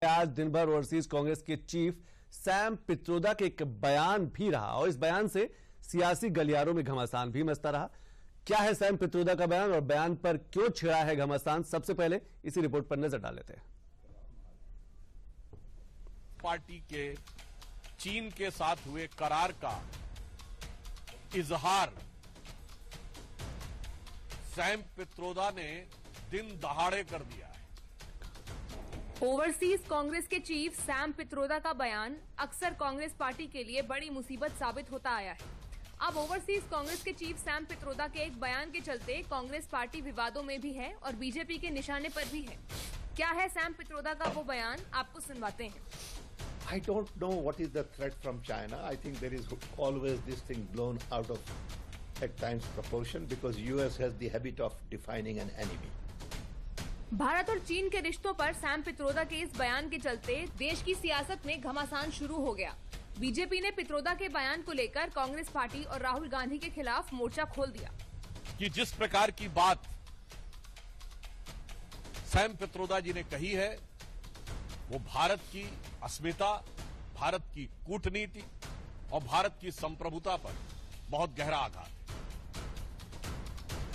आज दिन भर ओवरसीज कांग्रेस के चीफ सैम पित्रोदा के एक बयान भी रहा और इस बयान से सियासी गलियारों में घमासान भी मचता रहा। क्या है सैम पित्रोदा का बयान और बयान पर क्यों छिड़ा है घमासान, सबसे पहले इसी रिपोर्ट पर नजर डाल लेते हैं। पार्टी के चीन के साथ हुए करार का इजहार सैम पित्रोदा ने दिन दहाड़े कर दिया है। ओवरसीज कांग्रेस के चीफ सैम पित्रोदा का बयान अक्सर कांग्रेस पार्टी के लिए बड़ी मुसीबत साबित होता आया है। अब ओवरसीज कांग्रेस के चीफ सैम पित्रोदा के एक बयान के चलते कांग्रेस पार्टी विवादों में भी है और बीजेपी के निशाने पर भी है। क्या है सैम पित्रोदा का वो बयान, आपको सुनवाते हैं। I don't know what is the threat from China. I think there is always this thing blown out of at times proportion because US has the habit of defining an enemy. Bharat और चीन के रिश्तों पर Sam Pitroda के इस बयान के चलते देश की सियासत में घमासान शुरू हो गया। बीजेपी ने पित्रोदा के बयान को लेकर कांग्रेस पार्टी और राहुल गांधी के खिलाफ मोर्चा खोल दिया कि जिस प्रकार की बात सैम पित्रोदा जी ने कही है वो भारत की अस्मिता, भारत की कूटनीति और भारत की संप्रभुता पर बहुत गहरा आघात है।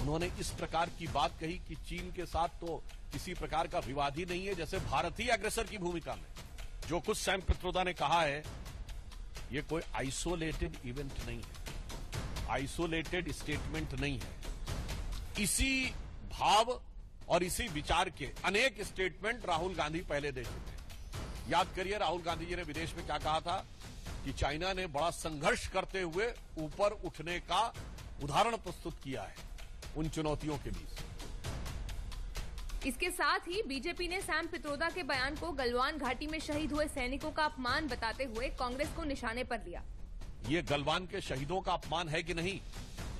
उन्होंने इस प्रकार की बात कही कि चीन के साथ तो किसी प्रकार का विवाद ही नहीं है, जैसे भारत ही अग्रेसर की भूमिका में। जो कुछ सैम पित्रोदा ने कहा है ये कोई आइसोलेटेड इवेंट नहीं है, आइसोलेटेड स्टेटमेंट नहीं है। इसी भाव और इसी विचार के अनेक स्टेटमेंट राहुल गांधी पहले दे चुके हैं। याद करिए राहुल गांधी जी ने विदेश में क्या कहा था कि चाइना ने बड़ा संघर्ष करते हुए ऊपर उठने का उदाहरण प्रस्तुत किया है उन चुनौतियों के बीच। इसके साथ ही बीजेपी ने सैम पित्रोदा के बयान को गलवान घाटी में शहीद हुए सैनिकों का अपमान बताते हुए कांग्रेस को निशाने पर लिया। ये गलवान के शहीदों का अपमान है कि नहीं,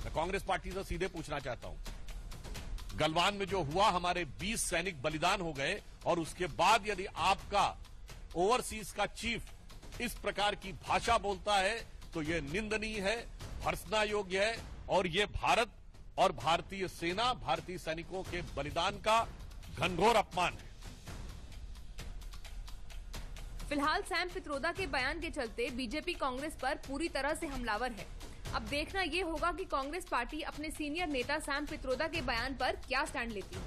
मैं कांग्रेस पार्टी से सीधे पूछना चाहता हूं। गलवान में जो हुआ, हमारे 20 सैनिक बलिदान हो गए और उसके बाद यदि आपका ओवरसीज का चीफ इस प्रकार की भाषा बोलता है तो ये निंदनीय है, भर्त्सना योग्य है और ये भारत और भारतीय सेना, भारतीय सैनिकों के बलिदान का घनघोर अपमान है। फिलहाल सैम पित्रोदा के बयान के चलते बीजेपी कांग्रेस पर पूरी तरह से हमलावर है। अब देखना ये होगा कि कांग्रेस पार्टी अपने सीनियर नेता सैम पित्रोदा के बयान पर क्या स्टैंड लेती है।